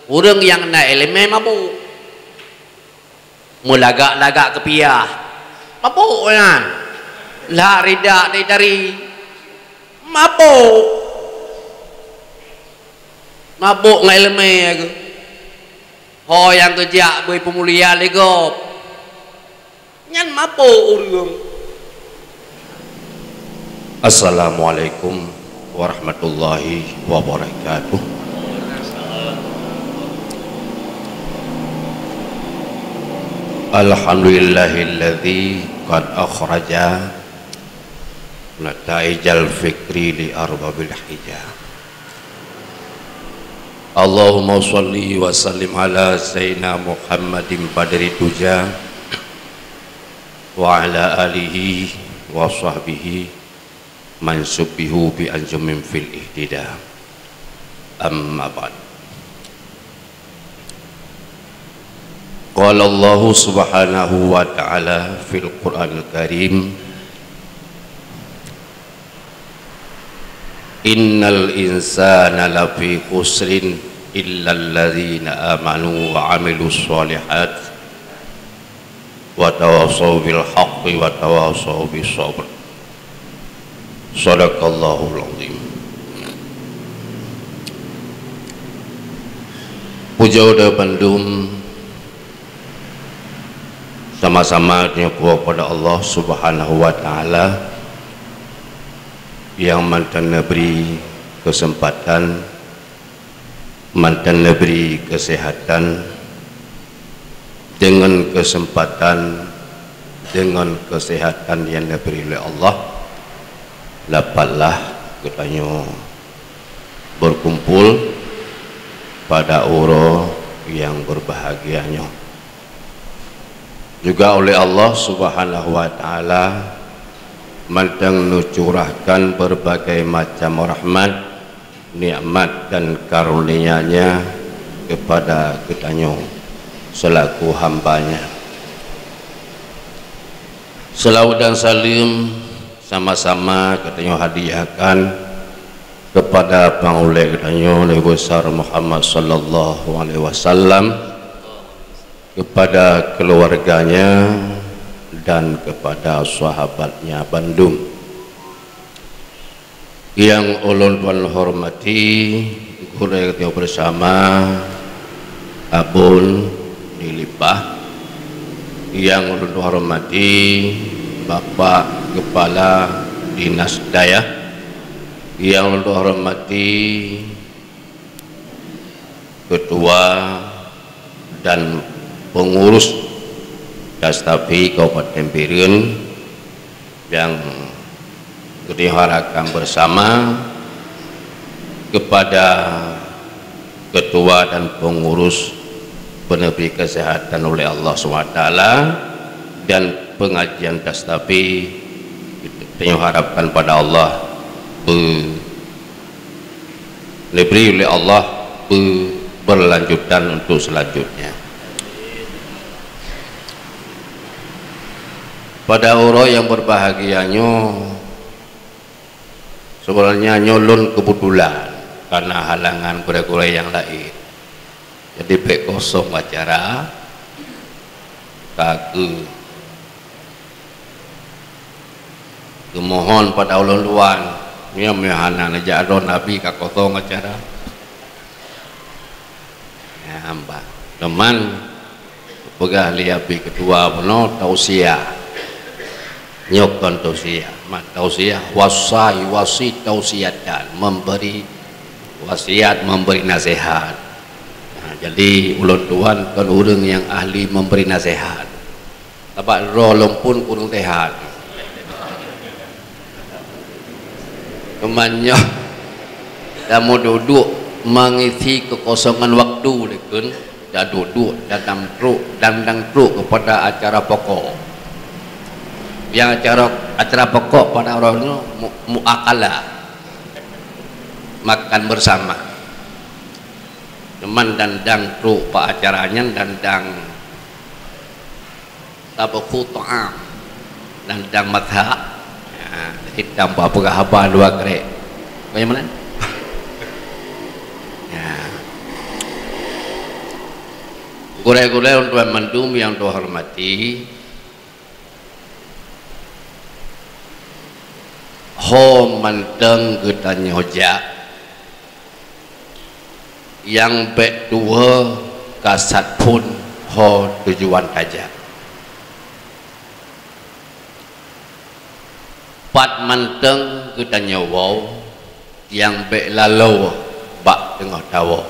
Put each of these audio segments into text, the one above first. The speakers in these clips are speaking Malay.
Orang yang nak elemen mabuk. Mulagak-lagak kepiah. Mabuk kan? Lah ridak dari mabuk. Mabuk dengan elemen aku. Ho yang kerja beri pemulihan legop. Nyan mabuk orang. Assalamualaikum warahmatullahi wabarakatuh. Alhamdulillahilladzi qad akhraja nataijal fikri li arbabil hijab. Allahumma sholli wa sallim ala sayyidina Muhammadin badri tuja wa ala alihi wa sahbihi man subbihu bi anjumin fil ihtida. Amma ba'd. Qala Allah subhanahu wa ta'ala fil Qur'anil Karim, innal insana lafi khusrin illa alladhina amanu wa amilus sholihat wa tawasaw bil haqqi wa tawasaw bis sabr. Shadaqallahul azim. Puja dan bandum sama-sama nyakuah pada Allah subhanahu wa ta'ala yang mantan beri kesempatan, mantan beri kesehatan, dengan kesempatan, dengan kesehatan yang diberi oleh Allah, dapatlah katanya berkumpul pada orang yang berbahagianya. Juga oleh Allah subhanahu wa ta'ala mantang nucurahkan berbagai macam rahmat, nikmat dan karunia-Nya kepada kitanya selaku hambanya. Selawat dan salim sama-sama katanya hadiahkan kepada pangulai katanya Nabi besar Muhammad sallallahu alaihi wasallam, kepada keluarganya dan kepada sahabatnya Bandung yang ulun tuan hormati, guru yang bersama Abun Dilipah, yang ulun hormati Bapak Kepala Dinas Daya, yang ulun hormati Ketua dan pengurus Dastapi Kabupaten Biren yang diharapkan bersama, kepada ketua dan pengurus penebih kesehatan oleh Allah SWT dan pengajian Dastapi, kita harapkan pada Allah diberi oleh Allah berlanjutan untuk selanjutnya. Pada orang yang berbahagianya sebenarnya nyolon kebetulan karena halangan kura-kura yang lain, jadi pek kosong acara kaku kemohon pada Allah luan ya mehana aja ada nabi kakosong acara ya hamba teman pegah liapi ketua penuh tausiah nyokon tausiah, tausiah wasai wasi tausiatan, memberi wasiat, memberi nasihat. Nah, jadi ulun tuan kan orang yang ahli memberi nasihat. Tapi rolong pun kurang sehat. Kemannya kamu duduk mengisi kekosongan waktu lekun, dah duduk dan dandang truk kepada acara pokok. Yang acara pokok pada orang itu muakala, makan bersama. Teman dandang truk pak acaranya dandang tabaku ta'am, dandang matha, hitam apa haba dua krek, bagaimana? Ya. Gure-gure untuk mandum yang Tuhan hormati, ho manteng getanya hoja yang bek dua kasat pun ho tujuan aja. Pat manteng getanya wow yang bek lalu bak tengah tawo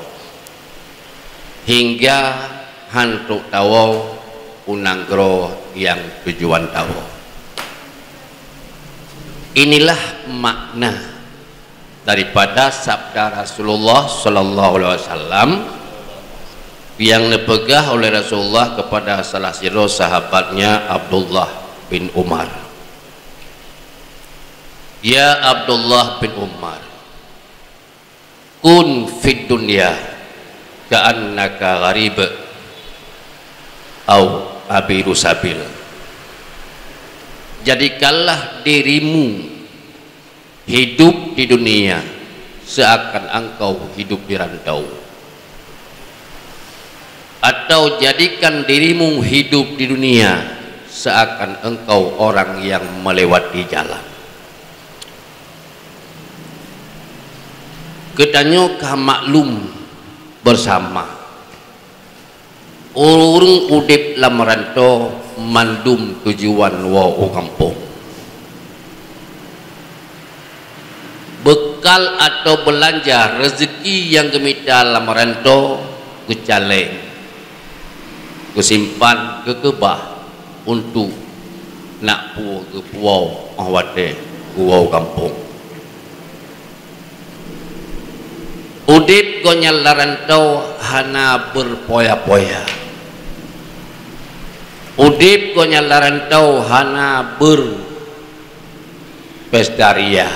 hingga hantu tawo unanggro yang tujuan tawo. Inilah makna daripada sabda Rasulullah sallallahu alaihi wasallam yang dipegah oleh Rasulullah kepada salah satu sahabatnya Abdullah bin Umar. Ya Abdullah bin Umar, kun fid dunya ka'annaka gharib au abiru sabil. Jadikanlah dirimu hidup di dunia seakan engkau hidup di rantau, atau jadikan dirimu hidup di dunia seakan engkau orang yang melewati jalan. Kedanyo kah maklum bersama urung udip lam rantau mandum tujuan wa kampung. Bekal atau belanja rezeki yang gemita lam rantau kecaleng kesimpan kekebah untuk nak pu ke puau awate puau kampung. Udip gonyal larantau hana berpoya-poya. Udip gonyal larantau hana berpestaria,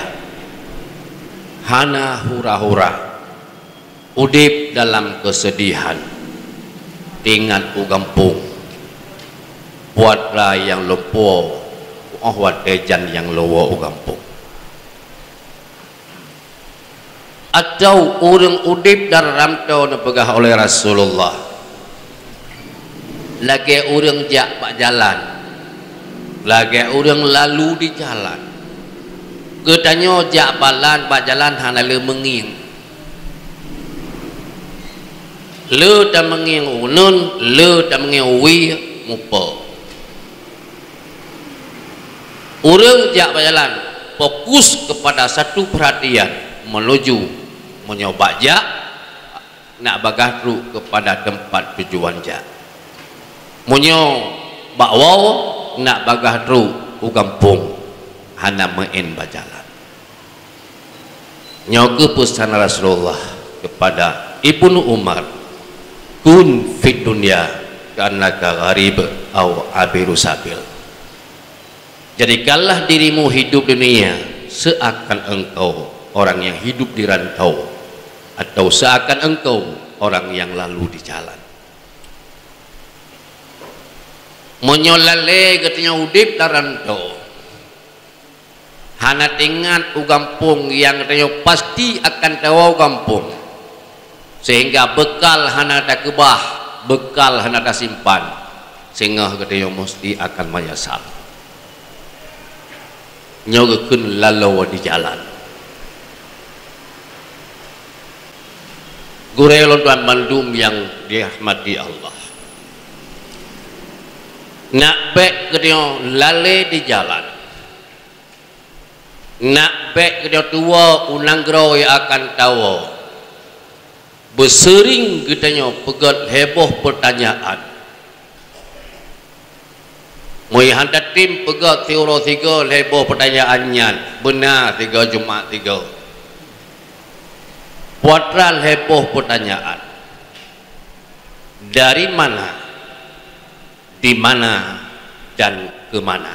hana hura-hura. Udip dalam kesedihan. Tingan ku kampung, buatlah yang lepo, awat dejan yang lowo kampung. Atau orang udip dan ramtau dipegah oleh Rasulullah, lagi orang jak pak jalan, lagi orang lalu di jalan, katanya jak balan pak jalan hana le menging, le tak menging unun, le tak menging wi mupo. Orang jak pak jalan fokus kepada satu perhatian menuju menyoba jak nak bagatru kepada tempat tujuan jak. Munyo bakwau nak bagatru u kampung hana main bajalan. Nyoke pesan Rasulullah kepada Ibnu Umar, kun fid dunya ka'annaka gharib au abiru sabil. Jadikanlah dirimu hidup dunia seakan engkau orang yang hidup di rantau, atau seakan engkau orang yang lalu di jalan. Menyolale katanya udip di rantau, hana tingat u kampung yang katanya pasti akan tahu kampung, sehingga bekal hana ada kebah, bekal hana ada simpan, sehingga katanya mesti akan menyesal. Nyogekeun lalu di jalan. Gurelo dan mandum yang dirahmati Allah. Nak bek kedio lale di jalan. Nak bek kedio tua unanggro yang akan tahu. Bersering katanya pegat heboh pertanyaan. Moi hantar tim pegat teoro 3 heboh pertanyaannya. Benar 3 Jumaat 3. Puatral heboh pertanyaan, dari mana, di mana, dan ke mana.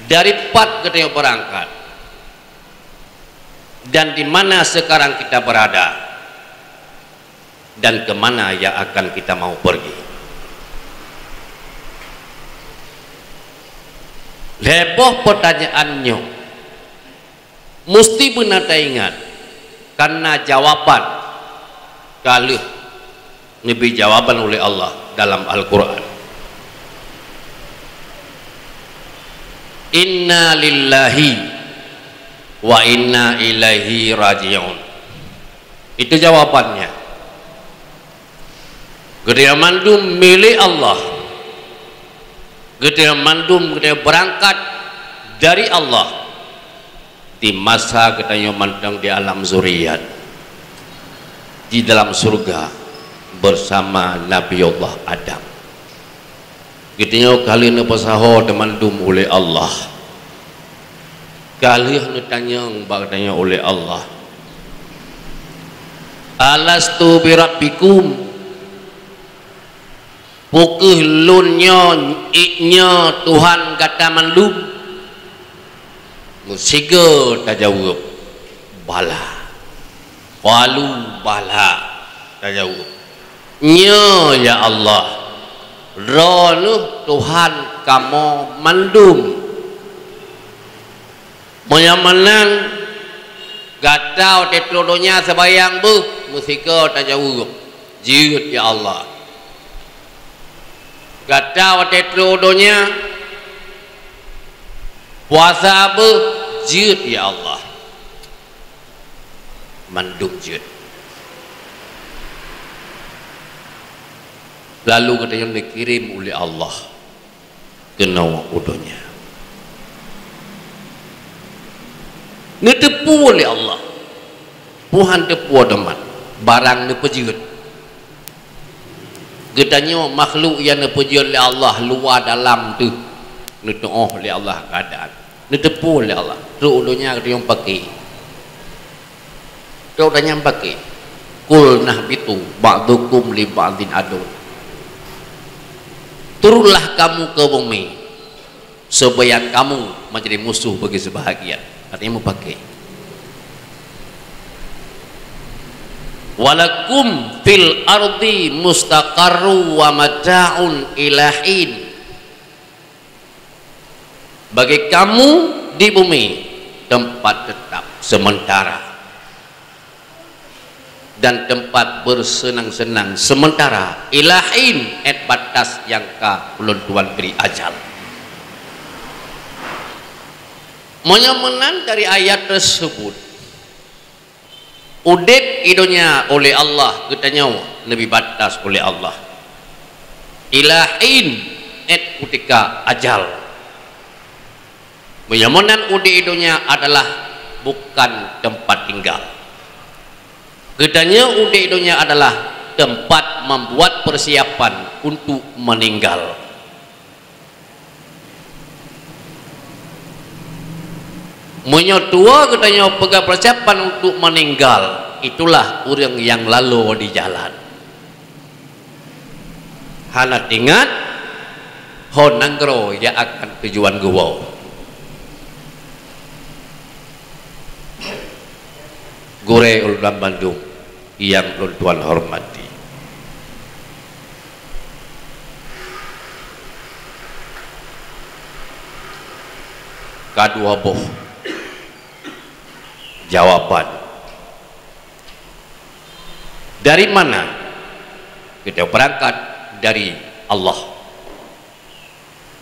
Dari pat kita berangkat, dan di mana sekarang kita berada, dan kemana yang akan kita mau pergi. Heboh pertanyaannya mesti benar ingat, karena jawaban kali diberi jawaban oleh Allah dalam Al-Quran. Inna lillahi wa inna ilaihi raji'un. Itu jawabannya. Gedaya mandum milik Allah. Gedaya mandum, gedaya berangkat dari Allah di masa gedaya mandang di alam zuriat, di dalam surga bersama Nabi Allah Adam. Gedaya kali ini pasaho demandum oleh Allah. Kali ini tanyang bagdanya oleh Allah. Alastu birabbikum, pukul lunnya iknya Tuhan kata mandum. Musiga tak jawab bala, walu bala tak jawab. Nya ya Allah, roh Tuhan kamu mandum. Menyamanan gatau tetrodonya sebayang bu, musiga tak jawab. Jihad ya Allah. Gatau tetrodonya puasa apa? Jihad ya Allah. Mandum jihad. Lalu katanya dikirim oleh Allah ke nawa udonya. Ngetepu oleh Allah. Tuhan tepu ademan. Barang nepejihad. Katanya makhluk yang nepejihad oleh Allah luar dalam tu. Nutu'oh oleh Allah keadaan. Nutepu oleh Allah. Terus udonya katanya pakai. Terus udahnya pakai. Kul nahbitu ba'dukum li ba'din adun. Turunlah kamu ke bumi supaya kamu menjadi musuh bagi sebahagian. Artinya mau pakai. Walakum fil ardi mustaqarru wa mata'un ilahin. Bagi kamu di bumi tempat tetap sementara dan tempat bersenang-senang sementara, ilahin et batas yang ka ulun Tuhan beri ajal. Menyamanan dari ayat tersebut, udek idonya oleh Allah, katanya lebih batas oleh Allah. Ilahin et ketika ajal. Menyamanan udek idonya adalah bukan tempat tinggal. Katanya udek idonya adalah tempat membuat persiapan untuk meninggal. Menyotua katanya pegang persiapan untuk meninggal, itulah orang yang lalu di jalan. Hana ingat honanggro ya akan tujuan gua. Gure ulam Bandung yang Tuhan hormati. Kedua boh jawaban dari mana kita berangkat? Dari Allah.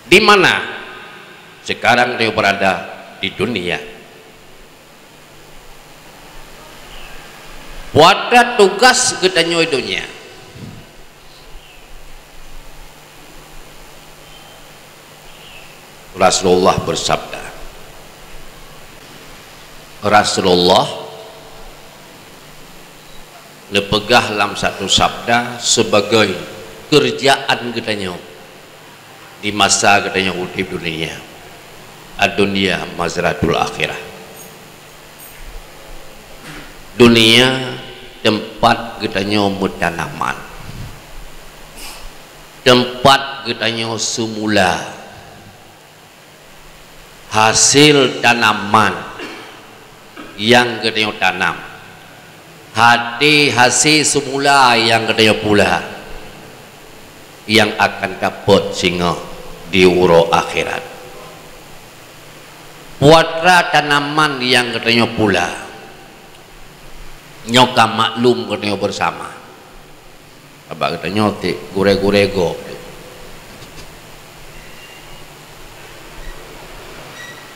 Di mana sekarang dia berada? Di dunia. Pada tugas kita dunia. Rasulullah bersabda. Rasulullah nepegah dalam satu sabda sebagai kerjaan katanya di masa katanya di dunia. Ad-dunya mazratul akhirah. Dunia tempat katanya tanaman, tempat katanya semula hasil tanaman yang katanya tanam, hati hasil semula yang katanya pula yang akan dapat singa di uro akhirat. Puatra tanaman yang katanya pula nyoka maklum katanya bersama abang kita nyotik gure-gurego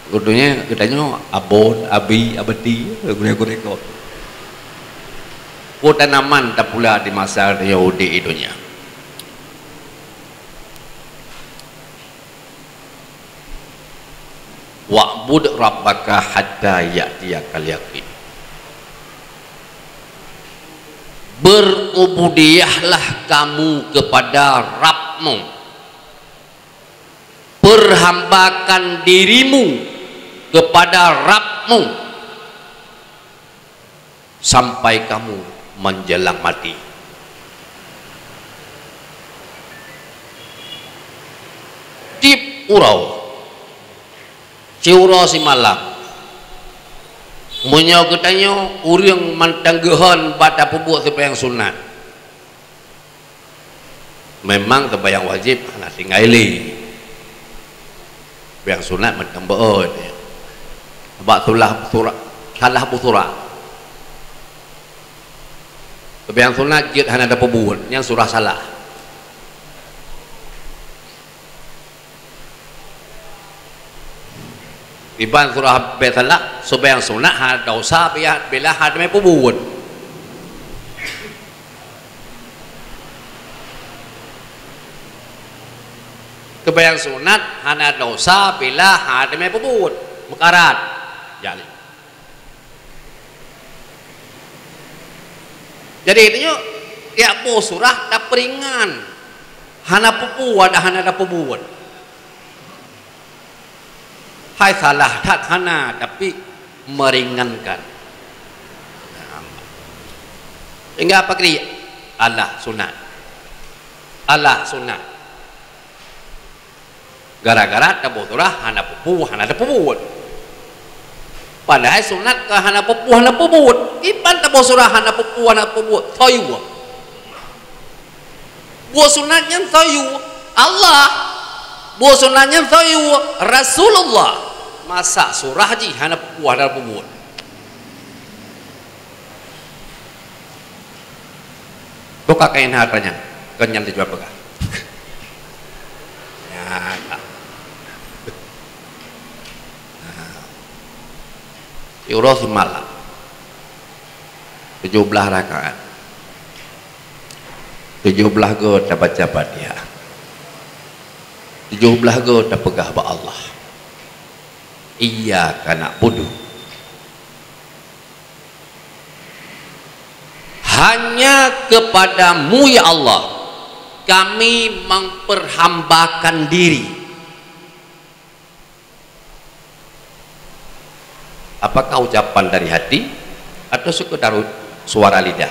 kudunya katanya abon abi abadi gure-gurego tanaman tak pula di masa Yahudi itunya. Wa'bud rabbaka hatta ya'tiyakal yaqin. Berubudiyahlah kamu kepada Rabbmu, perhambakan dirimu kepada Rabbmu sampai kamu menjelang mati. Tip urau ciura si malam munyo katanya urang mantanggehan bata pebuat sembahyang sunat memang sembahyang wajib nak tinggali sembahyang sunat macam beut sebab salah surah sembahyang sunat jid hana ada pebuat yang surah salah iban surah betala sembahyang sunat ha dosa bila ha me pubun sembahyang sunat hana dosa bila ha me pubun mekarat jadi itu tiap surah tak peringan hana pupu ada hana ada pubun hai salah tak hana tapi meringankan hingga apa kiri Allah sunat gara-gara tabu surah hana pupu hana ada puput padahal sunat ke hana pupu hana puput ipan tabu surah hana pupu hana puput sayu buat sunatnya sayu Allah buat sunatnya sayu Rasulullah masa surah ji hana pupuh hana puput buka kain hartanya kenyal dijual pegah ya tak Yurah malam 17 rakaat 17 go tak baca Fatihah 17 go tak pegah ba Allah iyyaka na'budu hanya kepadamu ya Allah kami memperhambakan diri. Apakah ucapan dari hati atau sekedar suara lidah?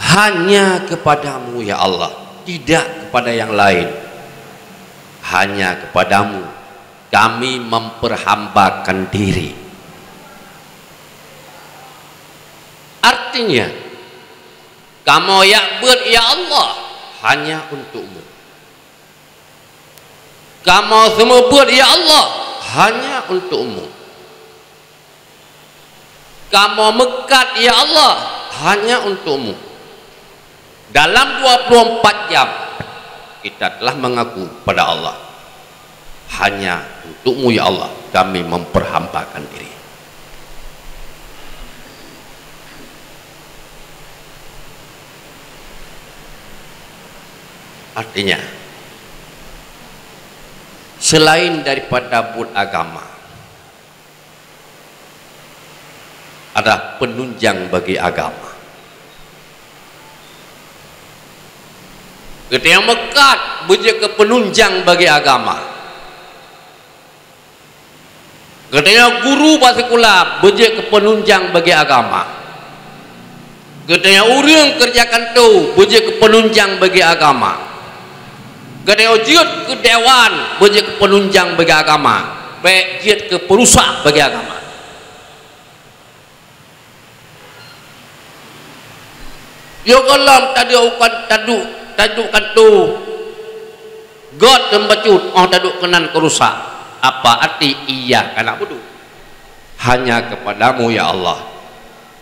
Hanya kepadamu ya Allah, tidak kepada yang lain. Hanya kepadamu kami memperhambakan diri. Artinya kamu ya'bud ya Allah hanya untukmu, kamu semua buat ya Allah hanya untukmu, kamu mekat ya Allah hanya untukmu. Dalam 24 jam kita telah mengaku pada Allah hanya untukmu ya Allah kami memperhambakan diri. Artinya selain daripada bud agama ada penunjang bagi agama. Kita yang mekat berjaya ke penunjang bagi agama. Kita yang guru bahasa sekolah berjaya ke penunjang bagi agama. Kita yang orang kerjakan tu berjaya ke penunjang bagi agama. Kita yang jiat ke dewan berjaya ke penunjang bagi agama. Baik jiat ke perusak bagi agama. Ya Allah tadi ukan taduk tu God tembacut taduk kenan kerusak. Apa arti iya kana budu hanya kepadamu ya Allah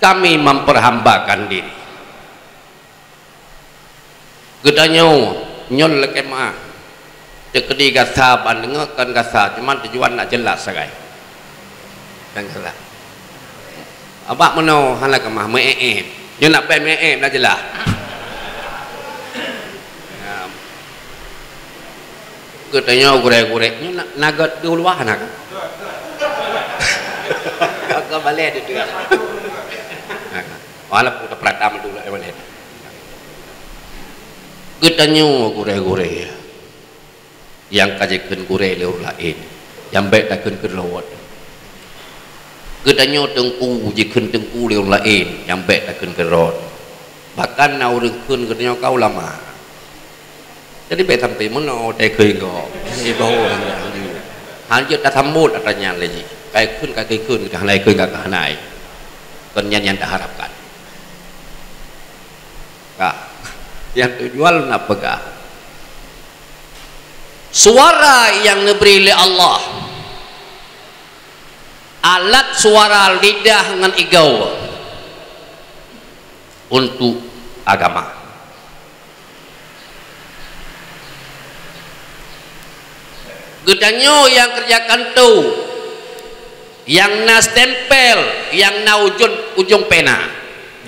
kami memperhambakan diri. Gedanya nyol kemah dekedi gasa dengarkan gasa cuma tujuan nak jelas sagai dan jelas abak meno hala kemah meem nyo nak pen meem dah jelas gedanya gurek-gurek nyo nak nagat di luar nak kau balik dia walaupun kita peratam dulu balik gedanya gurek-gurek yang kajikan gurek lewat lain yang baik takkan kerlawat gedanya tengku jikan tengku lewat lain yang baik takkan kerot bahkan nak urangkan gedanya kau lama jadi baik sampai mana tak kau ini bawa hanya dah sambut katanya lagi kayak kun dah naik kun kakak naik ternyata yang tak harapkan kak yang tujuan nak pegang suara yang diberi oleh Allah, alat suara lidah dengan igau untuk agama. Gedanya yang kerjakan tu, yang na stempel, yang na ujung pena,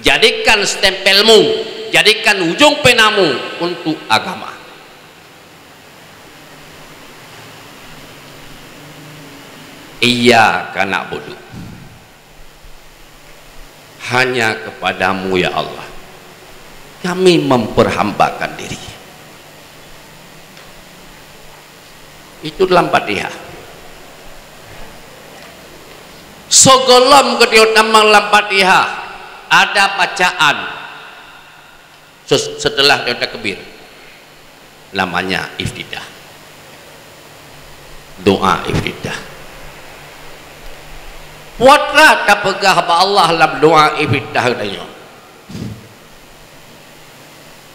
jadikan stempelmu, jadikan ujung penamu untuk agama. Iyyaka na'budu, hanya kepadamu ya Allah kami memperhambakan diri. Itu dalam Fatihah. Sogolom ketika dalam Fatihah ada bacaan setelah dia takbir namanya iftidah, doa iftidah. Watra tak pegah ba Allah dalam doa iftidah katanya.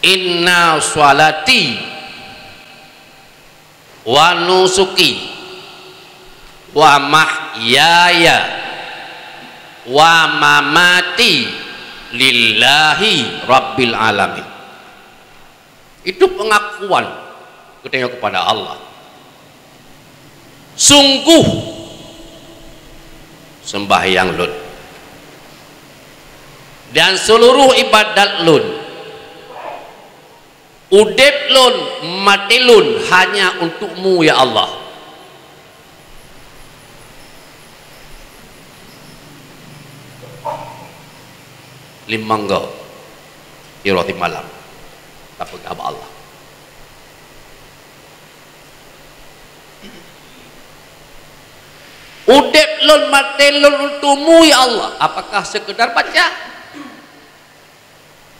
Inna sholati wa nusuki wa mahyaya wa mamati lillahi rabbil alamin. Itu pengakuan kita kepada Allah. Sungguh sembahyang lun dan seluruh ibadat lun, udip lun, mati lun hanya untukmu ya Allah. Limangga irati malam tak pegah Allah. Udip lun mati lun untukmu ya Allah. Apakah sekedar baca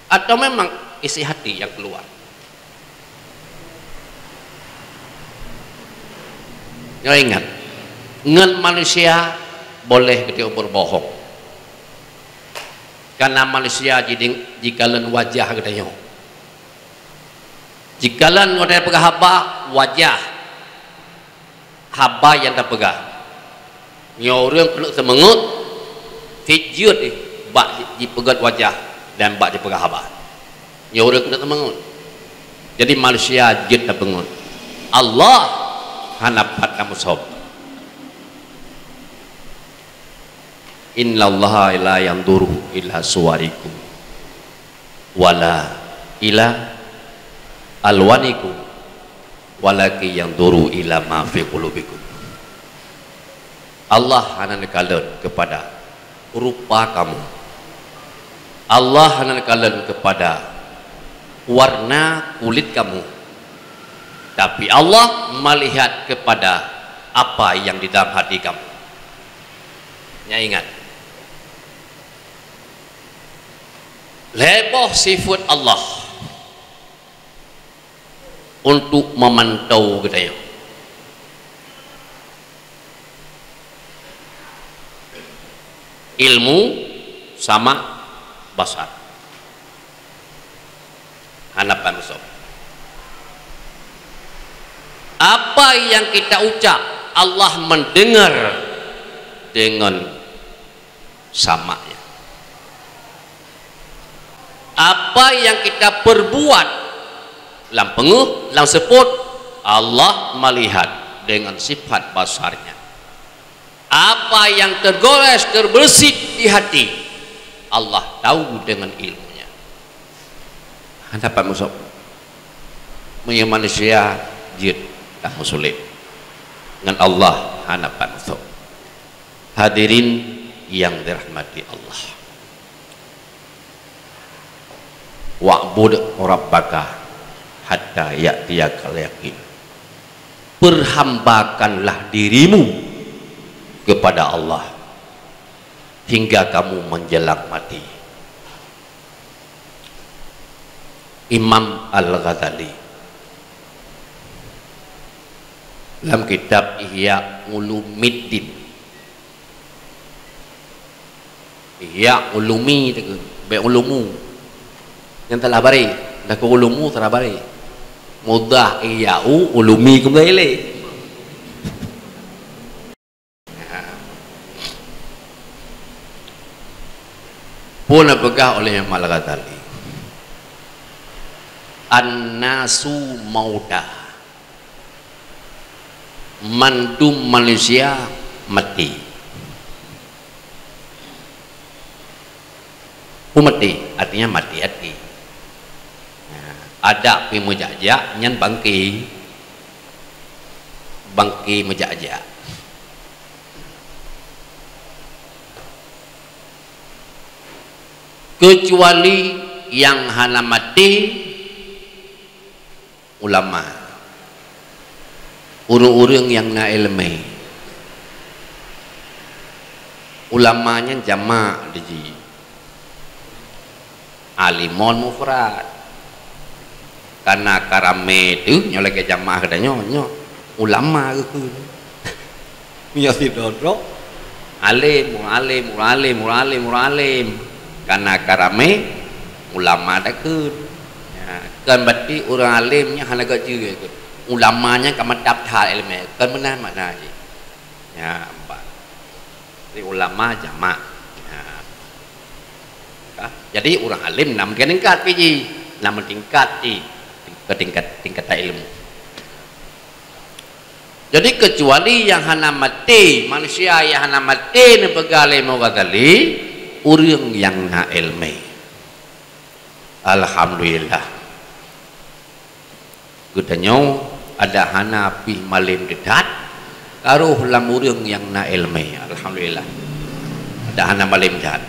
atau memang isi hati yang keluar? Ya ingat, ngan manusia boleh ketika berbohong karena manusia jadi jikalan wajah katanya, jikalan ada pegang haba wajah haba yang tak pegang nyorang kena semengut fijut bak dipegat wajah dan bak dipegang haba nyorang kena semengut. Jadi manusia jid tak pengut, Allah hanapat kamu sob. Innallaha la yanduru ila suwarikum wala ila alwanikum walaki yanduru ila ma fi qulubikum. Allah hanya kalian kepada rupa kamu, Allah hanya kalian kepada warna kulit kamu, tapi Allah melihat kepada apa yang di dalam hati kamu. Ya ingat, lebih sifat Allah untuk memantau kita. Ilmu sama basar hanapan sob. Apa yang kita ucap Allah mendengar dengan samanya. Apa yang kita perbuat dalam penguh, dalam sebut, Allah melihat dengan sifat basarnya. Apa yang tergores, terbersit di hati, Allah tahu dengan ilmunya. Dapat masuk punya manusia jid tak sulit dengan Allah hadapan masuk. Hadirin yang dirahmati Allah, wa'bud rabbaka hatta ya'tiyakal yaqin. Perhambakanlah dirimu kepada Allah hingga kamu menjelang mati. Imam Al-Ghazali dalam kitab Ihya Ulumuddin, Ihya Ulumi itu be ulumu yang telah bari dah ke ulumu telah bari mudah Ihya Ulumi kembali pun apakah oleh Imam Al-Ghazali, an-nasu mauta, mandum manusia mati. Mati artinya mati hati. Ada pi mujajak nyan bangki mujajak. Kecuali yang hana mati ulama, urung-urung yang na ilmu, ulamanya jama' di alimon mufrad, karena karame itu nyolek ke jama' katanya nyo ulama gitu punya si dodro alim karena karame ulama dakun ya, kan berarti orang alimnya hana gak juga gitu, ulamanya kamu daftar ilmu kan benar makna aja ya empat jadi ulama jama' ya. Jadi orang alim nam tingkat piji nam tingkat ke tingkat ilmu. Jadi kecuali yang hana mati manusia yang hana mati ni pegale mau kali urang yang na ilmu. Alhamdulillah gudanyo ada hana pi malim dedat karo lam urang yang na ilmu. Alhamdulillah ada hana malim dedat.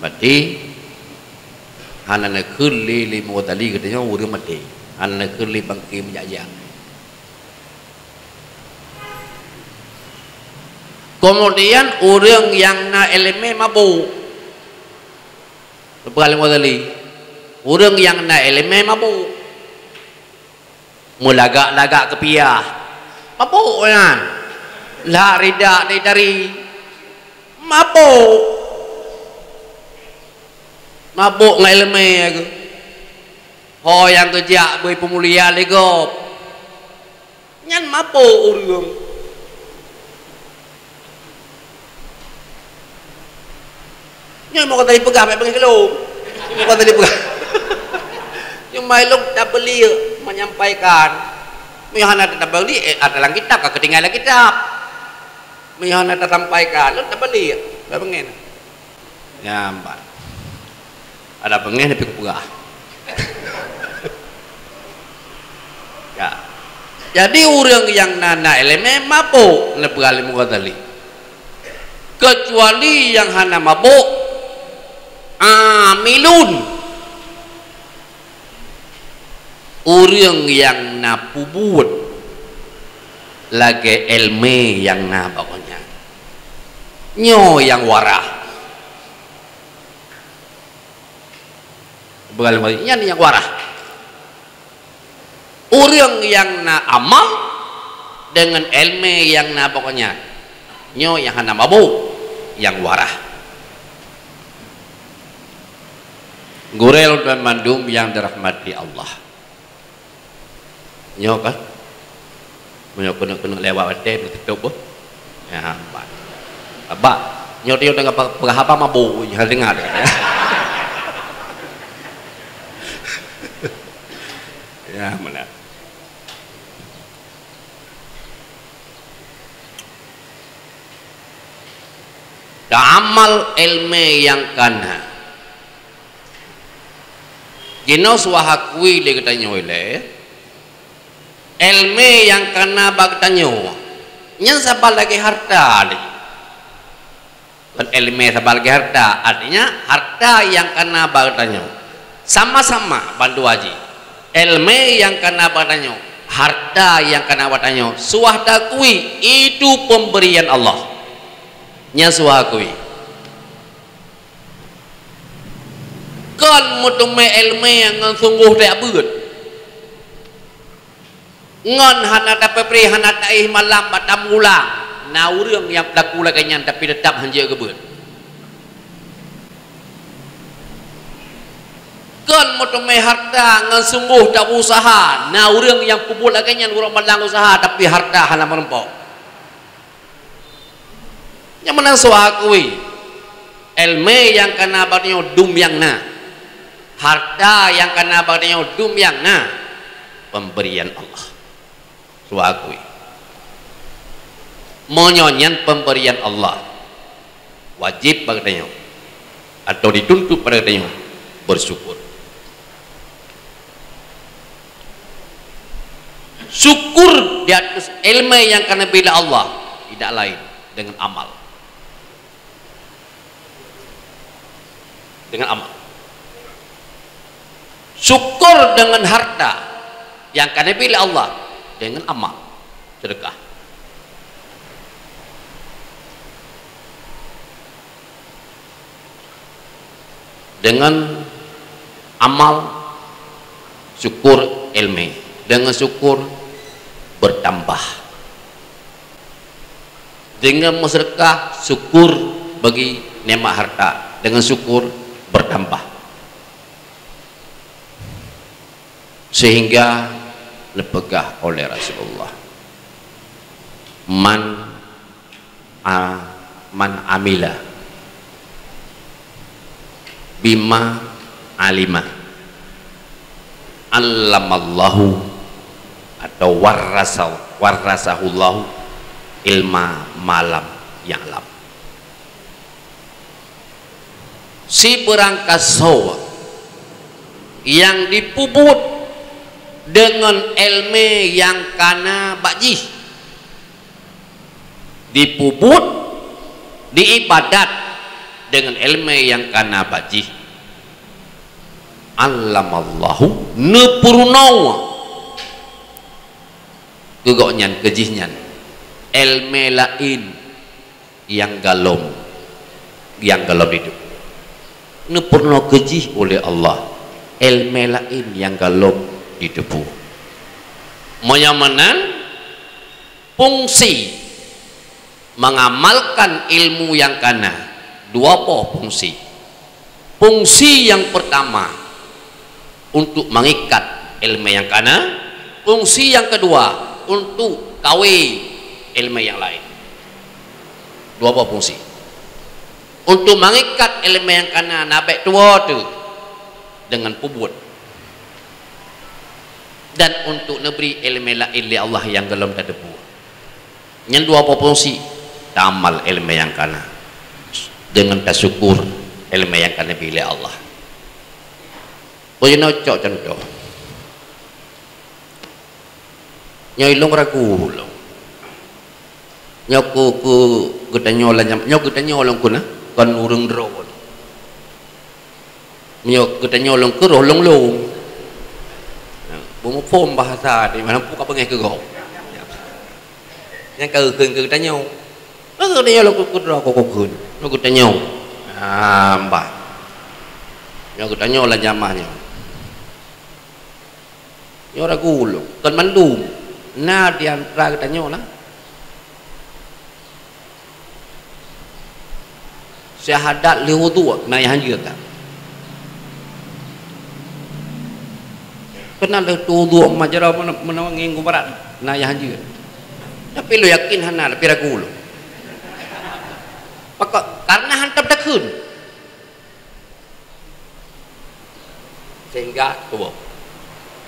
Berarti hana nak kuli mau tadi katanya urang mati hana nak kuli bangki menjajak. Kemudian orang yang na ilmu mabuk, berkali tadi orang yang na ilmu mabuk, mulagak-lagak kepiah, mabuk kan, lari dak dari mabuk ngai ilmu aku, ho yang kerja beri pemulihan legop, nyan mabuk orang. Yang mau kata dipegang, mau pergi kelum. Mau kata dipegang. Yang mailung tak beli menyampaikan. Mihana tak beli, ada dalam kitab, ketinggalan kitab. Mihana tak sampaikan, lu tak beli, tak pengen. Ya mbak, ada pengen tapi pegah. Ya, jadi orang yang nana elemen mabuk, lepas kali muka tali. Kecuali yang hana mabuk. Amilun orang yang napubut lagi ilmu yang na pokoknya nyo yang warah yang warah orang yang na amal dengan ilmu yang na pokoknya nyo yang hana mabuk yang warah. Gurel dan mandum yang dirahmati Allah. Nyo kan? Menyo kena lewat badan tutup. Ya, abah. Nyo dia dengan pengapa mabuk, jangan dengar. amal ilmu yang kana gino suahakui le katanya oleh ilmu yang kana bagtanyo nyan sabal lagi harta ni kan ilmu sabal lagi harta artinya harta yang kana bagtanyo sama-sama bantu haji ilmu yang kana bagtanyo harta yang kana bagtanyo suahda kui itu pemberian Allah nya suahakui kan mutume ilmu yang sungguh tak beut ngon hana dapat pri hana taih malam batam ulang nauរឿងyang berlaku laginya tapi tetap hanja kebeut kan mutume harta ngon sungguh tak usaha nauរឿងyang pupul laginya urang malang usaha tapi harta hana merempok yang menang suakui ilmu yang kena bagnya dum yang na harta yang kena bagnya dum yang na pemberian Allah suakui menyonyan pemberian Allah wajib bagnya atau dituntut pada bagnya bersyukur syukur di atas ilmu yang kena bila Allah tidak lain dengan amal syukur dengan harta yang akan dipilih Allah dengan amal sedekah dengan amal syukur ilmu dengan syukur bertambah dengan bersedekah syukur bagi nikmat harta dengan syukur bertambah sehingga dipegah oleh Rasulullah man amila bima alima allamallahu atau warasahullahu ilma malam ya'lam si berangkaso yang dipuput dengan ilmu yang kana bakji dipuput diibadat dengan ilmu yang kana bakji allamallahu nepurnawa gegoknyan kejihnya ilmu lain yang galom hidup nepurna kejih oleh Allah ilmu lain yang galom didebu menyamanan fungsi mengamalkan ilmu yang kana dua fungsi yang pertama untuk mengikat ilmu yang kana fungsi yang kedua untuk kawin ilmu yang lain dua fungsi untuk mengikat ilmu yang kana nabek tua tu dengan pubut dan untuk neberi ilmu lain li Allah yang gelom tak debu yang dua fungsi tamal ilmu yang kana dengan tasyukur ilmu yang kana bila Allah boleh cok contoh nyoi long ragu long nyok ku nyok long kuna kan urang ro nyok nyolong ke rolong long bung phom bahasa di mana pun apa ngai ke go yang ke tanya nó đi lo ku ro ko kun nó ku tanya mbah nyok tanya lah jamahnya nyo ragu long kan mandum na di antara tanya lah syahadat li wudu na yang juga kena le wudu majara menawangin kubarat na yang juga tapi lo yakin hana tapi ragu lo karena hantam takun sehingga tubuh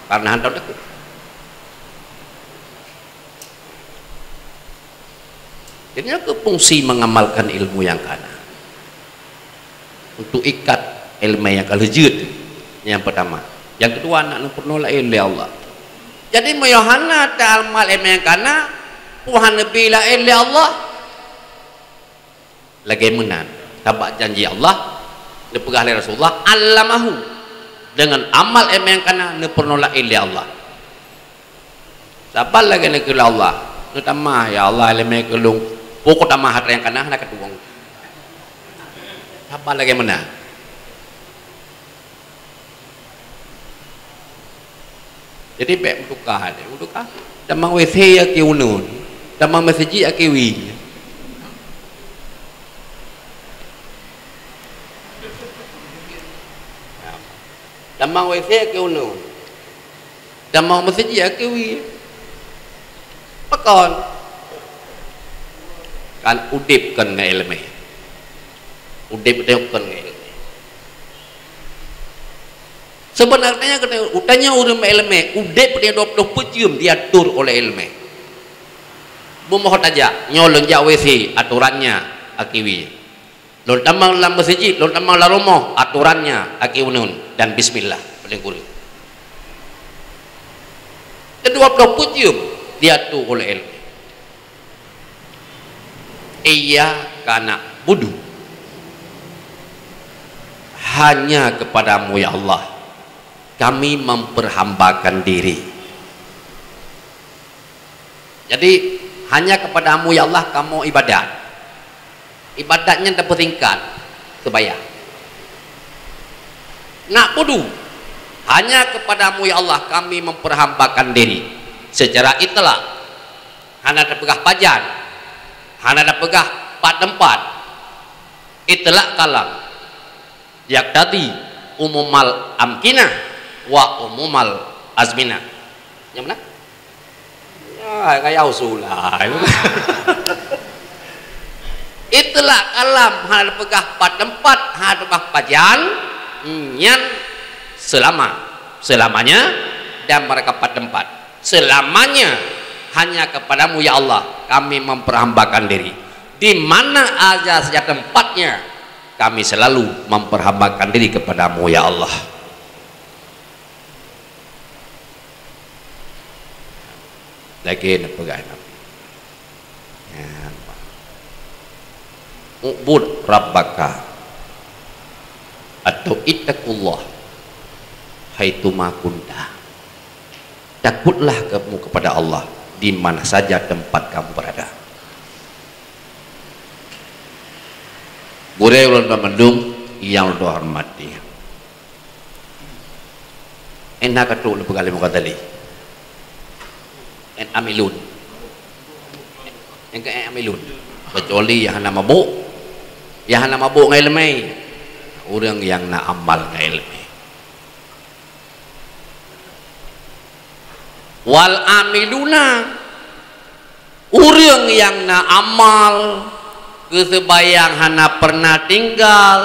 karena hantam takun jadinya ke fungsi mengamalkan ilmu yang kana untuk ikat ilmu yang kalejut. Yang pertama. Yang kedua, nak pernah ilmu Allah. Jadi Yohana ta'almal ilmu yang kana Tuhan Nabi la ilmu Allah lagi menan tabak janji Allah dipegah oleh Rasulullah allamahu dengan amal ilmu yang kana pernah la ilmu Allah. Siapa lagi nak ilmu Allah nu tamah ya Allah ilmu kelung pokok tamah hatra yang kana nak ketuang. Siapa lagi menan. Jadi baik mutukah damang WC ya kiunun damang masjid ya kiwi damang WC ya kiunun damang masjid ya kiwi pakon kan udip kan ngai ilmu udip tengok kan ngai ilmu sebenarnya utanya urut ilmu udep dia 20 jam diatur oleh ilmu bumohot aja nyolong jak WC aturannya akiwi lon tamang dalam masjid lon tamang dalam rumah aturannya akiunun dan bismillah paling kurang kedua 20 jam diatur oleh ilmu iya karena budu hanya kepadamu ya Allah kami memperhambakan diri. Jadi hanya kepadamu ya Allah kamu ibadat. Ibadatnya terperingkat kebayang. Nak budu hanya kepadamu ya Allah kami memperhambakan diri. Secara itulah hana terpegah pajan, hana terpegah pat tempat. Itulah kalam. Yak tadi umumal amkinah wa umumal azmina. Yang mana? Ya kayak usulah. Itulah kalam hal pegah pada tempat hal pegah pajan nyan selamanya dan mereka pada tempat selamanya hanya kepadamu ya Allah kami memperhambakan diri di mana aja saja tempatnya kami selalu memperhambakan diri kepadamu ya Allah. Lagi nak pegang Nabi. Ya, ubud rabbaka atau ittaqullah haitsuma kunta. Takutlah kamu kepada Allah di mana saja tempat kamu berada. Boleh ulun pemendung yang lu hormati. Enak tu lu pegang lima kali. En amilun yang ke amilun kecuali yang hana mabuk ngai lemai orang yang na amal ngai lemai wal amiluna orang yang na amal kesebayang hana pernah tinggal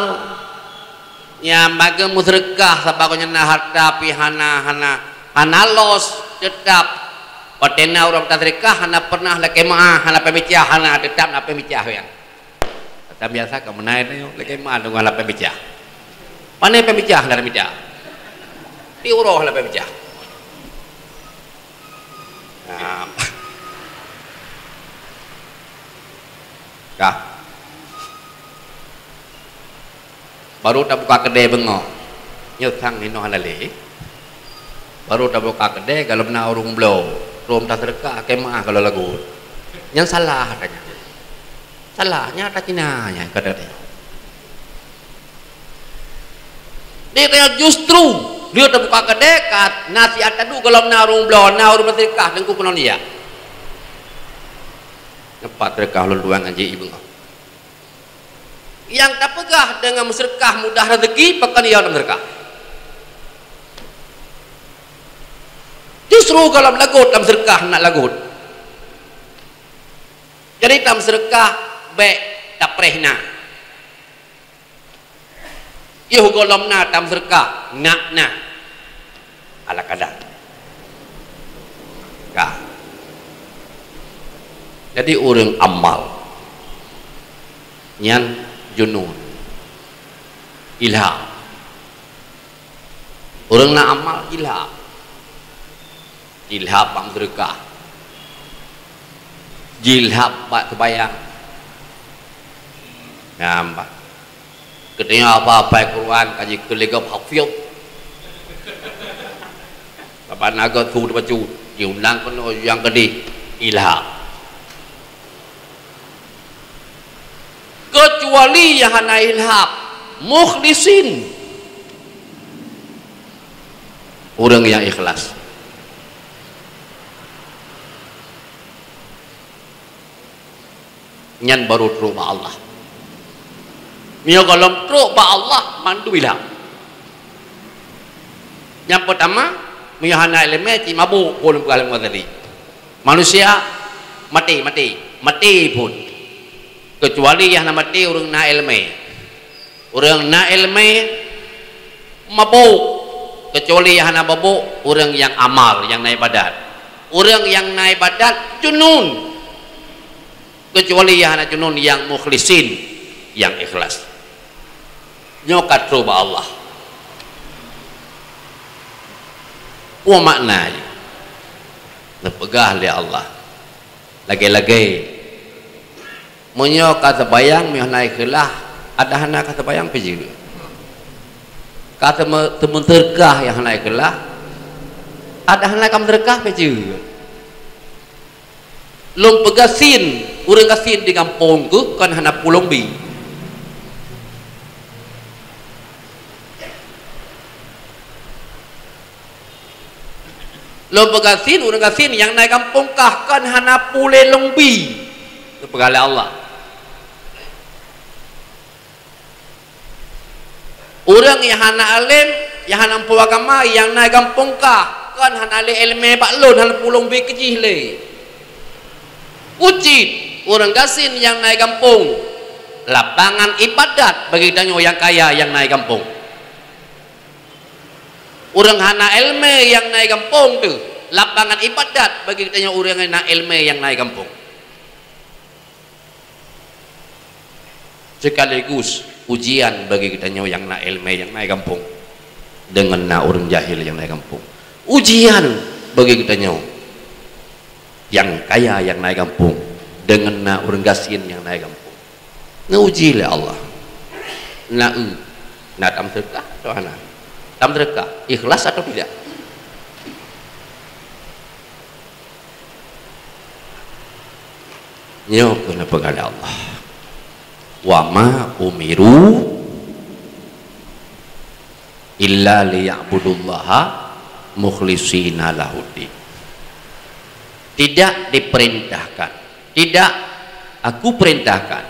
yang baga musrekah sabagnya na hadapi hana los tetap patena orang tadrikah hana pernah lagi maah hana pemicah hana tetap na pemicah yang kata biasa kamu naik ni lagi maah dengan la pemicah mana pemicah dari pemicah diuroh la pemicah kah baru tak buka kedai bengok nyutang ni no halale baru tak buka kedai kalau benar orang blow rom tak sedekah kemah kalau lagu yang salah katanya salahnya tak cinanya kata dia justru dia tak buka kedekat nasihat tadu kalau narung blon narung sedekah dengku penon dia tepat sedekah luang anji ibu yang tak pegah dengan sedekah mudah rezeki pekan dia sedekah. Justru kalau lagut dalam sedekah nak lagut. Jadi dalam sedekah baik tak prehna. Ieu golomna dalam sedekah nak ala kadang. Kah. Jadi orang amal nyan junun. ilham. Orang nak amal ilham. Ilham bang berkah. Ilham pak terbayang. Nampak. Ketika apa-apa Quran kaji kelegap hafiz. Bapak naga tu baju diundang kono yang gede ilham. Kecuali yang hana ilham mukhlisin, orang yang ikhlas. Nyan baru teruk ba Allah. Mio kalau teruk ba Allah mandu ilham. Yang pertama mio hana elemen ci mabuk pun bukan tadi. Manusia mati pun. Kecuali yang nama mati orang na ilmu. Orang na ilmu mabuk. Kecuali yang na mabuk orang yang amal, yang naik badat. Orang yang naik badat junun. Kecuali yang na junun yang mukhlisin, yang ikhlas. Nyokat roba Allah. Apa maknanya? Napegah oleh Allah. Lagi-lagi munyo kata bayang mih naik kelah ada hana kata bayang peji kata temen terkah yang naik kelah ada hana kam terkah peji lom pegasin urang kasin di kampung ku kan hana pulong bi lom pegasin urang kasin yang naik kampung kah kan hana pule longbi itu pegale Allah. Orang yang hana alim, yang hana empu agama, yang naik kampung kah, kan hana alim ilmu baklun, hana pulung be kecil le. Ucit orang gasin yang naik kampung, lapangan ibadat bagi tanyo yang kaya yang naik kampung. Orang hana ilmu yang naik kampung tu, lapangan ibadat bagi tanyo orang yang hana ilmu yang naik kampung. Sekaligus ujian bagi kita yang nak ilmu yang naik kampung dengan nak orang jahil yang naik kampung. Ujian bagi kita yang kaya yang naik kampung dengan nak orang gasin yang naik kampung. Nguji oleh Allah. Nak tam terkah atau ana? Tam terkah ikhlas atau tidak? Nyo kena pegang Allah. Wa ma umiru illa liya'budullaha mukhlishina lahuddin. Tidak diperintahkan, tidak aku perintahkan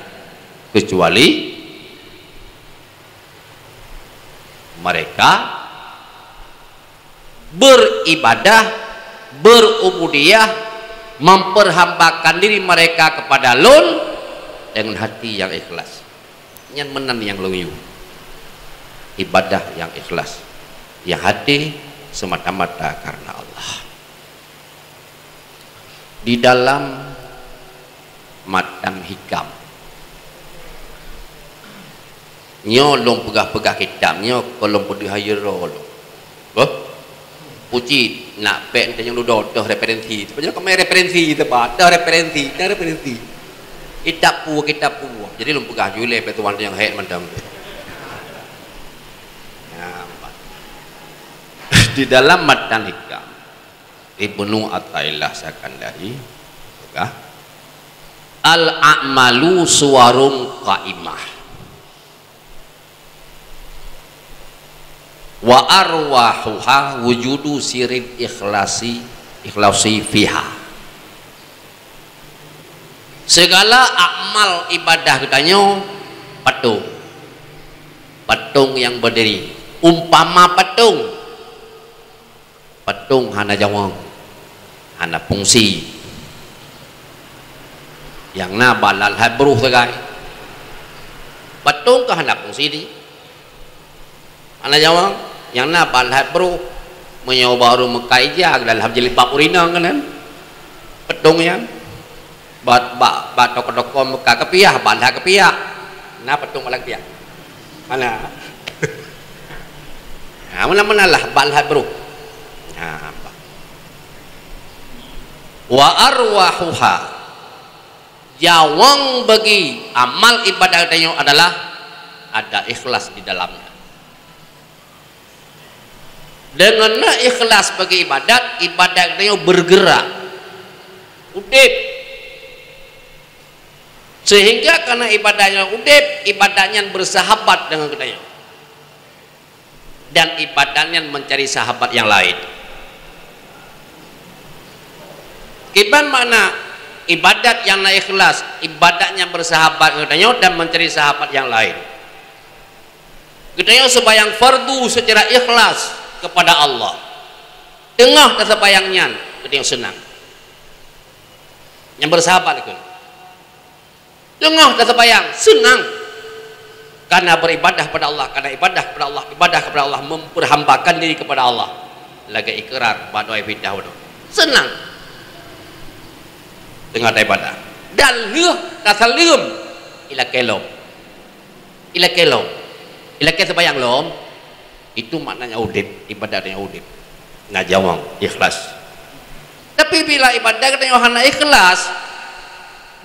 kecuali mereka beribadah, berubudiyah, memperhambakan diri mereka kepada Allah dengan hati yang ikhlas. Yang menan yang loyu. Ibadah yang ikhlas. Yang hati semata-mata karena Allah. Di dalam matan hikam. Nyo long pegah-pegah kitab nyo kolong putih hayro lo. Puji nak pek yang duduk dah referensi. Sebenarnya kami referensi tempat, dah referensi. Kitab pu. Jadi lu pegah jule petuan yang head mandam. Di dalam matan hikam Ibnu Athaillah Sakandari al-a'malu suwarun qaimah wa arwahuha wujudu sirin ikhlasi fiha. Segala amal ibadah kitanya patung yang berdiri, umpama patung hana jawang, hana fungsi yang na balal habruh segai patung ke hana fungsi di hana jawang yang na balal habruh menyoba baru mekaija dalam jilbab urina kan patung yang bat toko-toko muka kepiah, bandha kepiah. Nah patung malang piah. Mana? mana-mana lah balha bro. Wa arwahuha, jawang bagi amal ibadah kita adalah ada ikhlas di dalamnya. Dengan ikhlas bagi ibadat kita bergerak udip, sehingga karena ibadahnya udip, ibadahnya bersahabat dengan kita, dan ibadahnya mencari sahabat yang lain. Kiban mana ibadat yang ikhlas, ibadahnya bersahabat dengan dan mencari sahabat yang lain. Kita sembahyang fardu secara ikhlas kepada Allah, tengah tersembayangnya kita senang, yang bersahabat itu tengah tersembayang senang karena beribadah pada Allah, karena ibadah kepada Allah, ibadah kepada Allah, memperhambakan diri kepada Allah, lagi ikrar pada ibadah senang tengah ibadah, dan tasalim ila kelom sembayang lom, itu maknanya udip, ibadahnya udip ngajawang ikhlas. Tapi bila ibadah kita hanya ikhlas,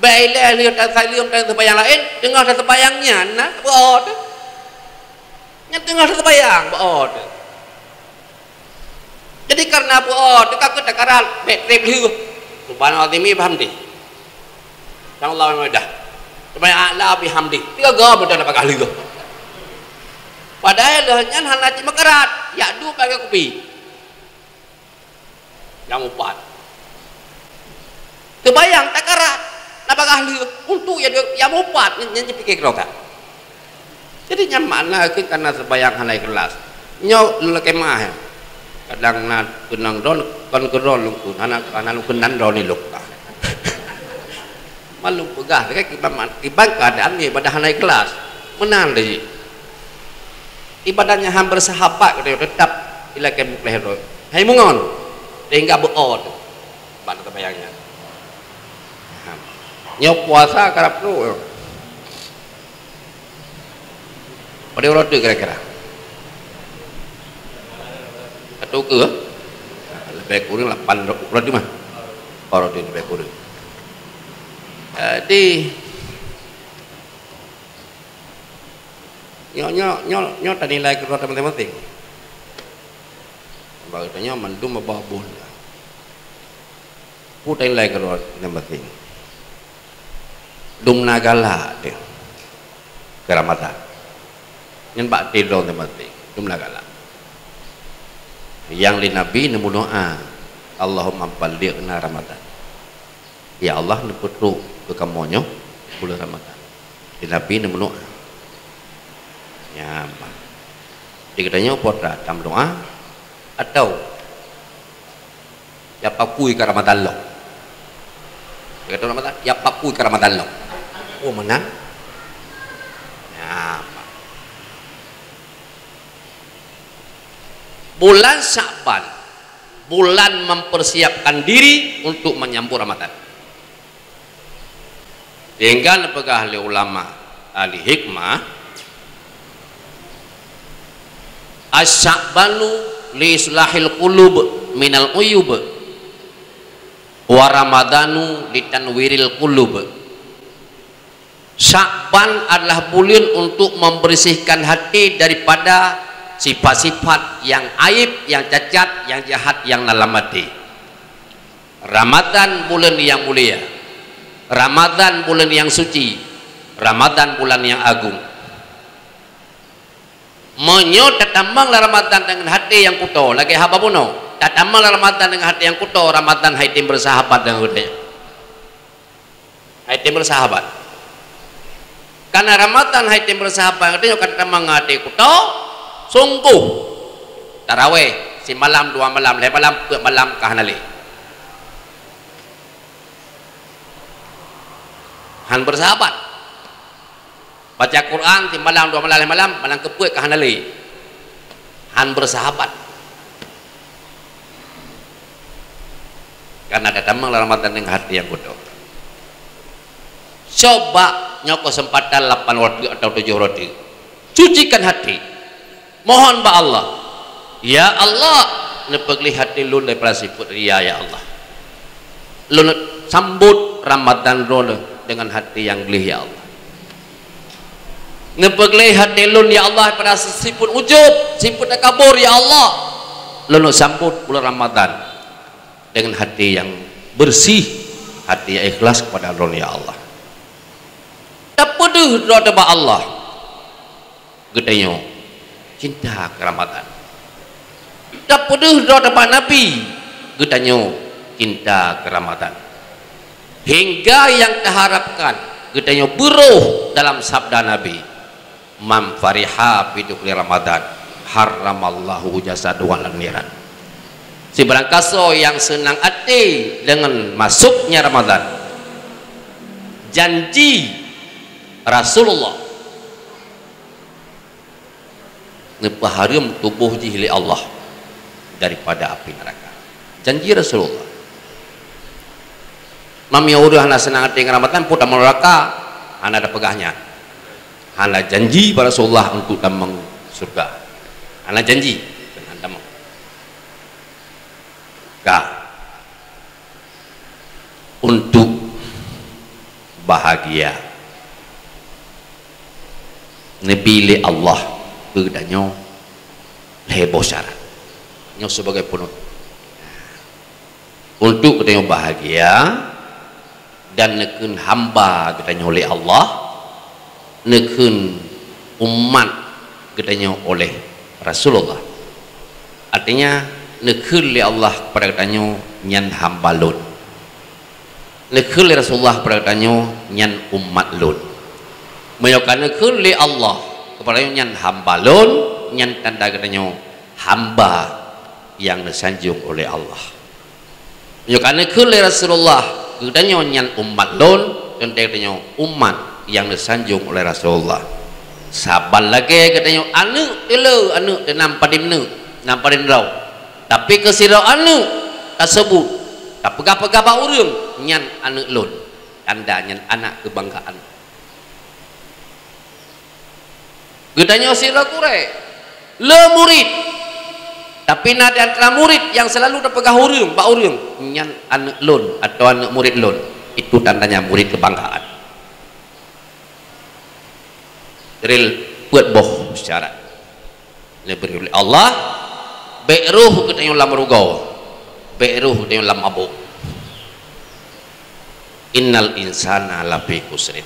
baiklah lihat tasalim dan sembayang lain tengah sembayangnya nah bod nya tengah sembayang bod. Jadi karena bod dekat ke dakaran betrep liu subhanallah timi bihamdi Allah madah subhanallah bihamdi tiga ga betul apa kali go. Padahal nya hana cuma kerat ya du pakai kopi yang empat terbayang tak kerat napakah liu untuk ya yang empat nya pikir kau tak. Jadi nyaman lah karena sembayang hana ikhlas nyo lekemah kadang na kenang don kon keron lungkun anak lu kenan don iluk malu pegah dekat kiban keadaan ibadah hana ikhlas menang deh ibadahnya hampir sahabat kita tetap ila kem leher hai mungon hingga beod bana terbayangnya nyok puasa karap tu pada orang tu kira-kira atau ke lebih kurang 8 roti mah orang tu lebih kurang. Jadi nyo tadi nilai kedua teman-teman ting bagusnya mandum babul putai nilai kedua teman-teman ting dum nagala dia keramatan yang pak tidur teman-teman ting dum nagala yang di Nabi nemu doa Allahumma ballighna Ramadan, ya Allah neputu ke kamonyo bulan Ramadan. Di Nabi nemu doa ya apa dikatanya potra tam doa atau ya pakui ke Ramadan lo kata Ramadan ya pakui ke Ramadan lo oh mana ya apa bulan Sya'ban, bulan mempersiapkan diri untuk menyambut Ramadan. Dengan apakah ahli ulama, ahli hikmah, as-Sya'banu li islahil qulub minal uyub wa Ramadanu li tanwiril qulub. Sya'ban adalah bulan untuk membersihkan hati daripada sifat-sifat yang aib, yang cacat, yang jahat, yang dalam hati. Ramadan bulan yang mulia, Ramadan bulan yang suci, Ramadan bulan yang agung. Menyo tatamang Ramadan dengan hati yang kuto lagi haba puno, tatamang Ramadan dengan hati yang kuto, Ramadan haitim bersahabat dengan hati, haitim bersahabat. Karena Ramadan haitim bersahabat dengan hati, tatamang hati kuto sungguh taraweh si malam 2 malam 5 malam ke malam kahanali han bersahabat baca Quran si malam 2 malam 5 malam malam ke kahanali han bersahabat karena datang Ramadan dengan hati yang kudo. Coba nyok kesempatan 8 roti atau 7 roti, cucikan hati, mohon ba Allah ya Allah nepegli hati lu daripada sifat ria ya Allah. Lu sambut Ramadan lu dengan hati yang gelih ya Allah. Nepegli hati lu ya Allah pada sifat ujub, sifat takabur ya Allah. Lu sambut bulan Ramadan dengan hati yang bersih, hati yang ikhlas kepada Allah ya Allah. Tak peduh doa tebak Allah. Gedenya cinta ke Ramadan. Tak peduh doa tebak Nabi. Gedenya cinta ke Ramadan. Hingga yang diharapkan gedenya buruh dalam sabda Nabi. Man fariha bidukli Ramadan haramallahu jasadu wal niran. Si barangkaso yang senang hati dengan masuknya Ramadan, janji Rasulullah nepaharim tubuh jihli Allah daripada api neraka. Janji Rasulullah. Mami udah hana senang hati dengan Ramadan pun tak neraka, hana ada pegahnya. Hana janji pada Rasulullah untuk damang surga. Hana janji dengan damang. Untuk bahagia nebili Allah kedanyo heboh syarat nyo sebagai penutup untuk kedanyo bahagia dan nekun hamba kedanyo oleh Allah, nekun umat kedanyo oleh Rasulullah. Artinya nekun li Allah kepada kedanyo nyan hamba lun, nekun li Rasulullah kepada kedanyo nyan umat lun. Menyokana nekun li Allah kepada nyan hamba lun, nyan tanda kedanyo hamba yang disanjung oleh Allah. Menyokana nekun li Rasulullah kedanyo nyan umat lun, dan kedanyo umat yang disanjung oleh Rasulullah. Sabar lagi kedanyo anu elu anu denam padimnu nam padin rau. Tapi kesirau anu tersebut tak pegah-pegah urang nyan anak lun, tanda nyan anak kebanggaan. Gedanya sirau kure le murid, tapi nada antara murid yang selalu terpegah urang pak urang nyan anak lun atau anak murid lun, itu tandanya murid kebanggaan. Real buat boh syarat lebih oleh Allah. Be'ruh kita yang lam rugau, be'ruh kita yang lam mabuk. Innal insana lafi kusrin.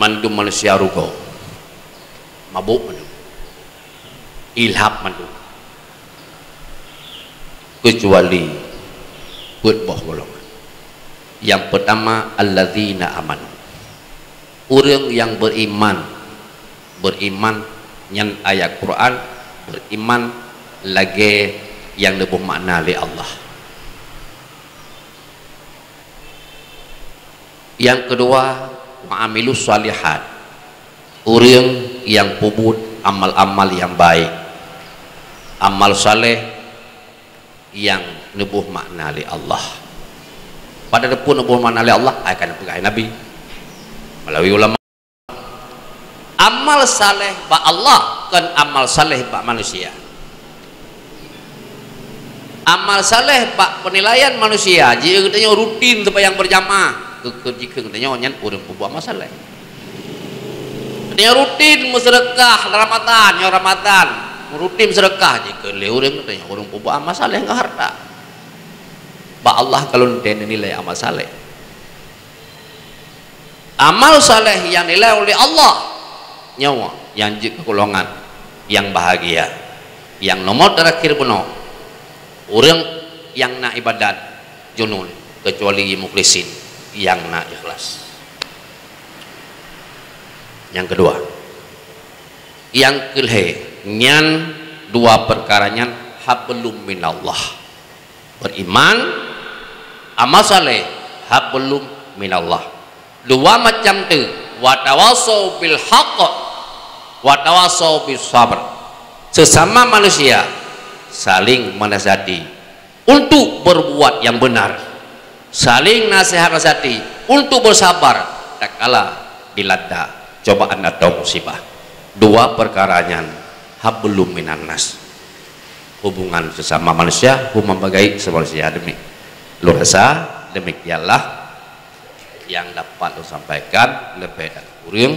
Mandu manusia rugau, mabuk mandu, ilhab mandu, kecuali buat boh golongan. Yang pertama alladzina amanu, orang yang beriman nyan ayat Quran, beriman lagi yang lebih makna li Allah. Yang kedua ma'amilus salihat, orang yang puput amal-amal yang baik, amal saleh yang lebih makna li Allah. Pada pun lebih makna li Allah akan pegang Nabi melalui ulama. Amal saleh ba Allah kan amal saleh ba manusia. Amal saleh ba penilaian manusia jika katanya rutin yang berjamaah jika katanya nyan urang buat amal saleh. Katanya rutin bersedekah Ramadan rutin sedekah jika le urang katanya urang buat amal saleh enggak harta. Ba Allah kalau nilai amal saleh. Amal saleh yang nilai oleh Allah nyawa yang kekolongan yang bahagia, yang nomor terakhir benar orang yang nak ibadat junun kecuali mukhlisin yang nak ikhlas. Yang kedua yang kelih nyan dua perkaranya hablum minallah, beriman amal saleh hablum minallah, dua macam tu watawasau bil haqq watawasau bis sabr. Sesama manusia saling menasihati untuk berbuat yang benar, saling nasihat-nasihati untuk bersabar tak kala dilanda cobaan atau musibah. Dua perkaranya hablum minan nas, hubungan sesama manusia, hubungan bagai semanusia. Demi lu rasa demikianlah yang dapat lu sampaikan. Lebih dan kurang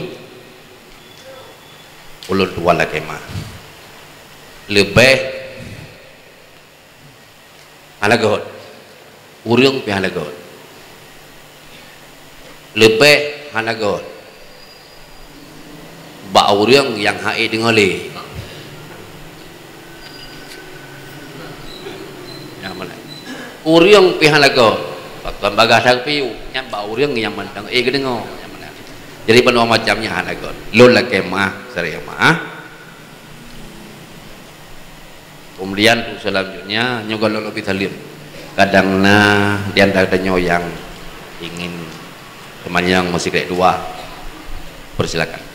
ulun tua lagi mah lebih halagot urang pi halagot lebih halagot ba urang yang hae dengole yang mana urang pi halagot bakal bagasang piu yang ba urang yang mantang gedengo yang mana. Jadi penuh macamnya halagot lu lagi mah sering mah. Kemudian selanjutnya nyogol lebih talim kadang diantaranya yang ingin teman yang masih kayak dua persilakan.